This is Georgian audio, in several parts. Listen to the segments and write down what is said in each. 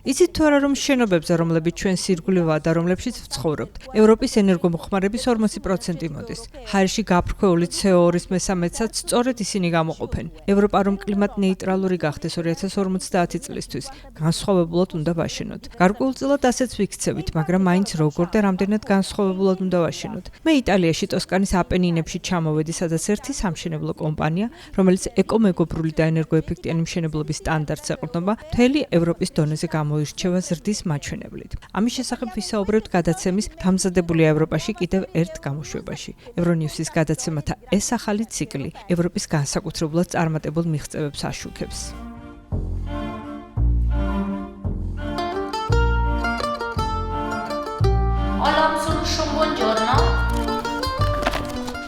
იცით თუ არა, რომ შენობებზე, რომლებიც ჩვენს ირგვლივაა და რომლებშიც ვცხოვრობთ, ევროპის ენერგომოხმარების 40% მოდის. ჰაერში გაფრქვეული CO2-ის მესამედსაც სწორედ ისინი გამოყოფენ. ევროპა რომ კლიმატ-ნეიტრალური გახდეს 2050 წლისთვის, განსხვავებულად უნდა ვაშენოთ. გარკვეულწილად ასეც ვიქცევით, მაგრამ მაინც როგორ და რამდენად განსხვავებულად უნდა ვაშენოთ. მე იტალიაში ტოსკანის აპენინებში ჩამოვედი, სადაც ერთი სამშენებლო კომპანია, რომელიც ეკომეგობრული და ენერგოეფექტიანი მშენებლობის სტანდარტს ეყრდნობა, მთელი ევროპის დონეზე გამოირჩევა ზრდის მაჩვენებლით. ამის შესახებ ვისაუბრებთ გადაცემის დამზადებულია ევროპაში კიდევ ერთ გამოშვებაში. ევრონიუსის გადაცემათა ეს ახალი ციკლი ევროპის განსაკუთრებულად წარმატებულ მიღწევებს აშუქებს.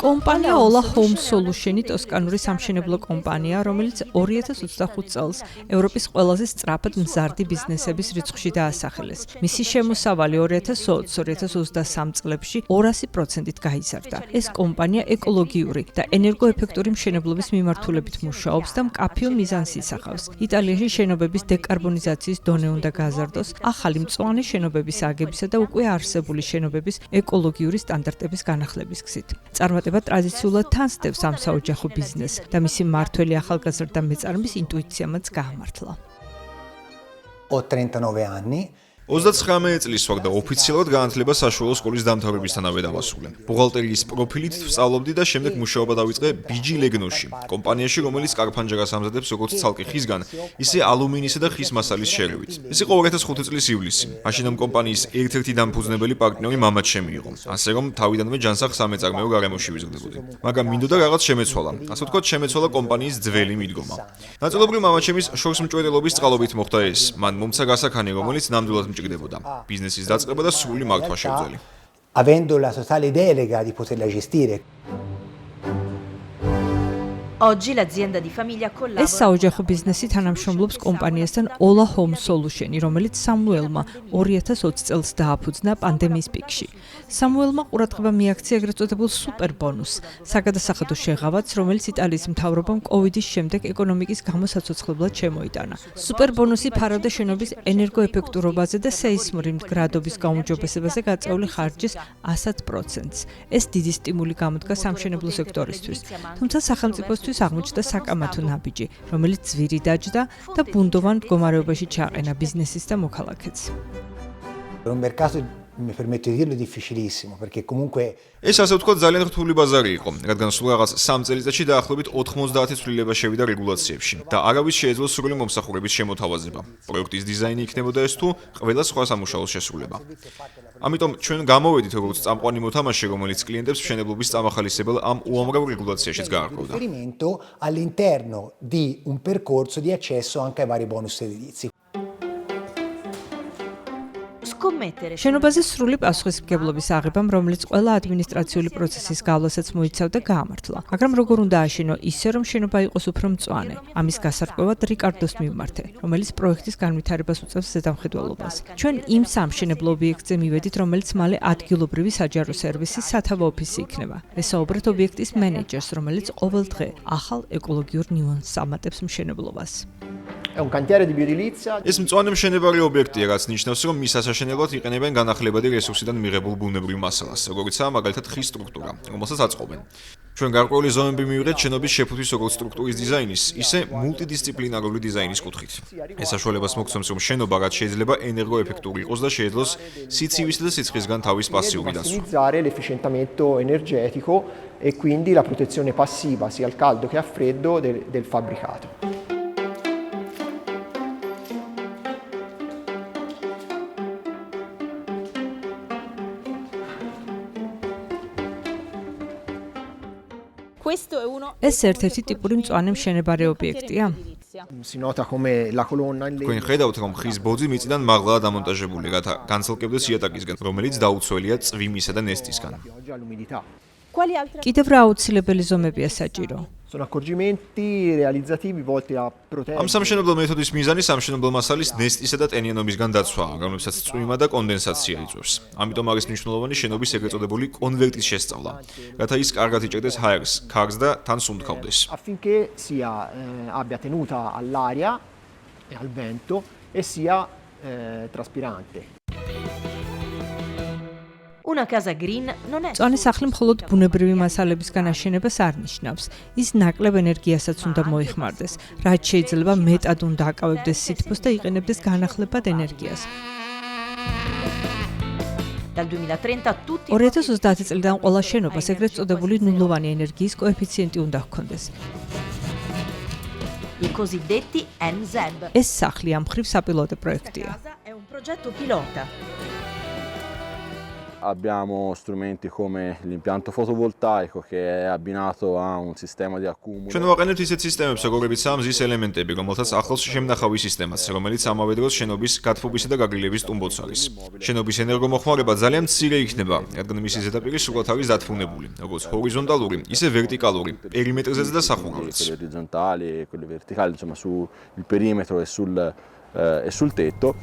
კომპანია Ola Home Solution-ი ტოსკანური სამშენებლო კომპანია, რომელიც 2025 წელს ევროპის ყველაზე სწრაფად მზარდი ბიზნესების რიცხვში დაასახელეს. მისი შემოსავალი 2020-2023 წლებში 200%-ით გაიზარდა. ეს კომპანია ეკოლოგიური და ენერგოეფექტური მშენებლობის მიმართულებით მუშაობს და მკაფიო მიზანს ისახავს. იტალიაში შენობების დეკარბონიზაციის დონე უნდა გაზარდოს, ახალი მწვანე შენობების აგებისა და უკვე არსებული შენობების ეკოლოგიური სტანდარტების განახლების გზით. წარმატება ტრადიციულად თანსდევს ამ საოჯახო ბიზნესს და მისი მმართველი ახალგაზრდა მეწარმის ინტუიციამაც გაამართლა. Ho 39 anni. 39 წლის ვარ და ოფიციალურად განათლება საშუალო სკოლის დამთავრებისთანავე დავასრულე. ბუღალტერიის პროფილით ვსწავლობდი და შემდეგ მუშაობა დავიწყე BG Legnoში, კომპანიაში, რომელიც კარფანჯარას ამზადებს როგორც ცალკე ხისგან, ისე ალუმინისა და ხის მასალის შერევით. ეს იყო 2005 წლის ივლისი. მაშინ ამ კომპანიის ერთ-ერთი დამფუძნებელი პარტნიორი მამაჩემი იყო. ასე რომ თავიდანვე ჯანსაღ სამეწარმეო გარემოში ვიზრდებოდი. მაგრამ მინდოდა რაღაც შემეცვალა. ასე ვთქვათ, შემეცვალა კომპანიის ძველი მიდგომა. ნაწილობრივ მამაჩემის შორსმჭვერელობის წყალობით მოხდა ეს. მან მომცა გასაქანი, რომელიც ნამდვილად ჭირდებოდა ბიზნესის დაწყება და სრული მართვა შეძლო. Avendo la totale delega di poterla gestire. Oggi l'azienda di famiglia collabora. ეს საოჯახო ბიზნესი თანამშრომლობს კომპანიასთან Ola Home Solution-ი, რომელიც სამუელმა 2020 წელს დააფუძნა პანდემიის პიკში. სამუელმა ყურადღება მიაქცია ეგრეთ წოდებულ სუპერ ბონუსს, საგადასახადო შეღავაც, რომელიც იტალიის მთავრობამ კოვიდის შემდეგ ეკონომიკის გამოსაცოცხლებლად შემოიტანა. სუპერ ბონუსი ფარავდა შენობის ენერგოეფექტურობაზე და სეისმური მდგრადობის გაუმჯობესებაზე გაწეული ხარჯის 100%-ს. ეს დიდი სტიმული გამოდგა სამშენებლო სექტორისთვის. თუმცა სახელმწიფოს აღმოჩნდა საკამათო ნაბიჯი, რომელიც ძვირი დაჯდა და ბუნდოვან მდგომარეობაში ჩააყენა ბიზნესის და მოქალაქეც. Un mercato, mi permetto di dirlo, difficilissimo, perché comunque ეს ასე ვთქვათ ძალიან რთული ბაზარი იყო, რადგან სულ რაღაც 3 წელიწადში დაახლოებით 90 ცვლილება შევიდა რეგულაციებში და არავის შეეძლო სრული მომსახურების შემოთავაზება. პროექტის დიზაინი იქნებოდა ეს თუ ყველა სხვა სამუშაოს შესრულება. ამიტომ ჩვენ გამოვედით როგორც წამყვანი მოთამაშე, რომელიც კლიენტებს მშენებლობის წამახალისებელ ამ უამრავ რეგულაციაშიც გაარკვევდა. riferimento all'interno di un percorso di accesso anche ai vari bonus edilizi. შენობაზე სრული პასუხისმგებლობის აღებამ, რომელიც ყველა ადმინისტრაციული პროცესის გავლასაც მოიცავდა, გაამართლა. მაგრამ როგორ უნდა აშენო ისე, რომ შენობა იყოს უფრო მწვანე? ამის გასარკვევად რიკარდოს მივმართე, რომელიც პროექტის განვითარებას უწევს ზედამხედველობას. ჩვენ იმ სამშენებლო ობიექტზე მივედით, რომელიც მალე ადგილობრივი საჯარო სერვისის სათავო ოფისი იქნება. ვესაუბრეთ ობიექტის მენეჯერს, რომელიც ყოველ დღე ახალ ეკოლოგიურ ნიუანსს ამატებს მშენებლობას. È un cantiere di bioedilizia. ეს მწვანე მშენებარი ობიექტია, რაც ნიშნავს, რომ მის ასაშენებლად იყენებენ განახლებადი რესურსიდან მიღებულ ბუნებრივ მასალას, როგორიცაა მაგალითად ხის სტრუქტურა, რომელსაც აწყობენ. ჩვენ გარკვეული ზომები მივიღეთ შენობის შეფუთვის როგორც სტრუქტურის დიზაინის, ისე მულტიდისციპლინარული დიზაინის კუთხით. ეს საშუალებას მოგცემს, რომ შენობა რაც შეიძლება ენერგოეფექტური იყოს და შეეძლოს სიცივისა და სიცხისგან თავის პასიური დაცვა. Ottimizzare l'efficientamento energetico e quindi la protezione passiva sia al caldo che al freddo del fabbricato. ეს ერთ-ერთი ტიპური მწვანე მშენებარე ობიექტია. Si nota come la colonna in თქვენ ხედავთ, რომ ხის ბოძი მიწიდან მაღლაა დამონტაჟებული, რათა განცალკევდეს იატაკისგან, რომელიც დაუცველია წვიმისა და ნესტისგან. კიდევ რა აუცილებელი ზომებია საჭირო? Sono accorgimenti realizzativi volti a proteggere. ამ სამშენებლო მეთოდის მიზანი სამშენებლო მასალის ნესტისა და ტენიანობისგან დაცვაა, რომლებსაც წვიმა და კონდენსაცია იწვევს. ამიტომ არის მნიშვნელოვანი შენობის ეგრეთ წოდებული კონვერტის შესწავლა, რათა ის კარგად იჭერდეს ჰაერს, ქარს და თან სუნთქავდეს. Affinché sia abbia tenuta all'aria e al vento e sia traspirante. Una casa green non è მწვანე სახლი მხოლოდ ბუნებრივი მასალებისგან აშენებას არ ნიშნავს. ის ნაკლებ ენერგიასაც უნდა მოიხმარდეს, რაც შეიძლება მეტად უნდა აკავებდეს სითბოს და იყენებდეს განახლებად ენერგიას. dal 2030 tutti 2030 წლიდან ყველა შენობას ეგრეთ წოდებული ნულოვანი ენერგიის კოეფიციენტი უნდა ჰქონდეს. i cosiddetti NZEB. ეს სახლი ამ მხრივ საპილოტო პროექტია. Casa è un progetto pilota. Abbiamo strumenti come l'impianto fotovoltaico che è abbinato a un sistema di accumulo. ჩვენ ვაყენებთ ისეთ სისტემებს, როგორებიც მზის ელემენტები, რომელთაც ახლავს შემნახავი სისტემაც, რომელიც ამავე დროს შენობის გათბობისა და გაგრილების ტუმბოც არის. შენობის ენერგომოხმარება ძალიან მცირე იქნება, რადგან მისი ზედაპირი სრულად არის დათმობებული, როგორც ჰორიზონტალური, ისე ვერტიკალური, პერიმეტრზეც და სახურავიც. Quelle orizzontali e quelle verticali, insomma, sul perimetro e sul tetto.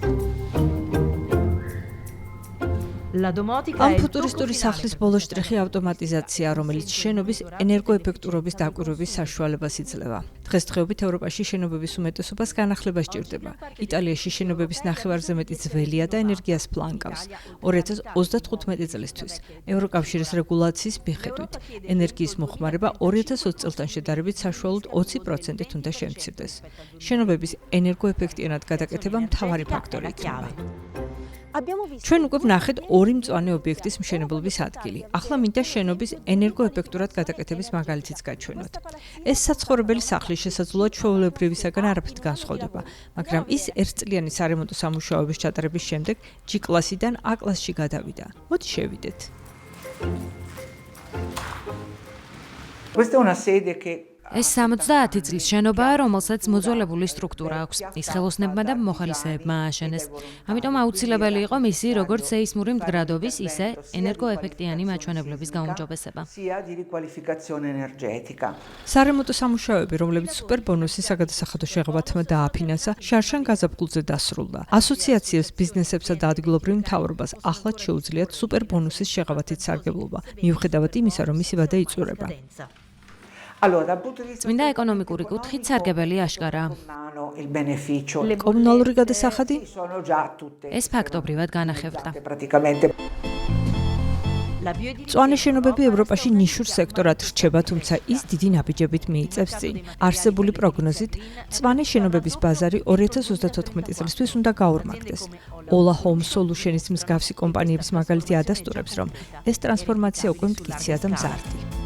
La domotica ამ è il ფუტურისტური სახლის ბოლო შტრიხი ავტომატიზაცია, რომელიც შენობის ენერგოეფექტურობის დაკვირვების საშუალებას იძლევა. დღესდღეობით ევროპაში შენობების უმეტესობას განახლება სჭირდება. იტალიაში შენობების ნახევარზე მეტი ძველია და ენერგიას ფლანგავს. 2035 წლისთვის ევროკავშირის რეგულაციის მიხედვით ენერგიის მოხმარება 2020 წელთან შედარებით საშუალოდ 20%-ით უნდა შემცირდეს. შენობების ენერგოეფექტიანად გადაკეთება მთავარი ფაქტორი იქნება. ჩვენ უკვე ვნახეთ ორი მწვანე ობიექტის მშენებლობის ადგილი. ახლა მინდა შენობის ენერგოეფექტურად გადაკეთების მაგალითიც გაჩვენოთ. ეს საცხოვრებელი სახლის შესაძლოა ჩვეულებრივისაგან არაფრით განსხვავდება, მაგრამ ის ერთწლიანი სარემონტო სამუშაოების ჩატარების შემდეგ G კლასიდან A კლასში გადავიდა. მოდი შევიდეთ. Questa è una sede che ეს 70 წლის შენობაა, რომელსაც მოძველებული სტრუქტურა აქვს. ის ხელოსნებმა და მოხალისეებმა ააშენეს. ამიტომ აუცილებელი იყო მისი როგორც სეისმური მდგრადობის, ისე ენერგოეფექტიანი მაჩვენებლების გაუმჯობესება. sia di riqualificazione energetica. სარემონტო სამუშაოები, რომლებიც სუპერბონუსის საგადასახადო შეღებათმა დააფინანსა, შარშან გაზაფხულზე დასრულდა. ასოციაციებს, ბიზნესებსა და ადგილობრივ მთავრობას ახლაც შეუძლიათ სუპერბონუსის შეღებათით სარგებლობა, მიუხედავად იმისა, რომ მისი ვადა იწურება. Allora, dal punto di vista წმინდა ეკონომიკური კუთხით სარგებელი აშკარაა. il beneficio კომუნალური გადასახადი sono già tutte ეს ფაქტობრივად განახევდა. praticamente La bioedificazione მწვანე შენობები ევროპაში ნიშურ სექტორად რჩება, თუმცა ის დიდი ნაბიჯებით მიიწევს წინ. არსებული პროგნოზით, მწვანე შენობების ბაზარი 2034 წლისთვის უნდა გაორმაგდეს. Ola Home Solutions მსგავსი კომპანიების მაგალითი ადასტურებს, რომ ეს ტრანსფორმაცია უკვე მტკიცია და მზარდი.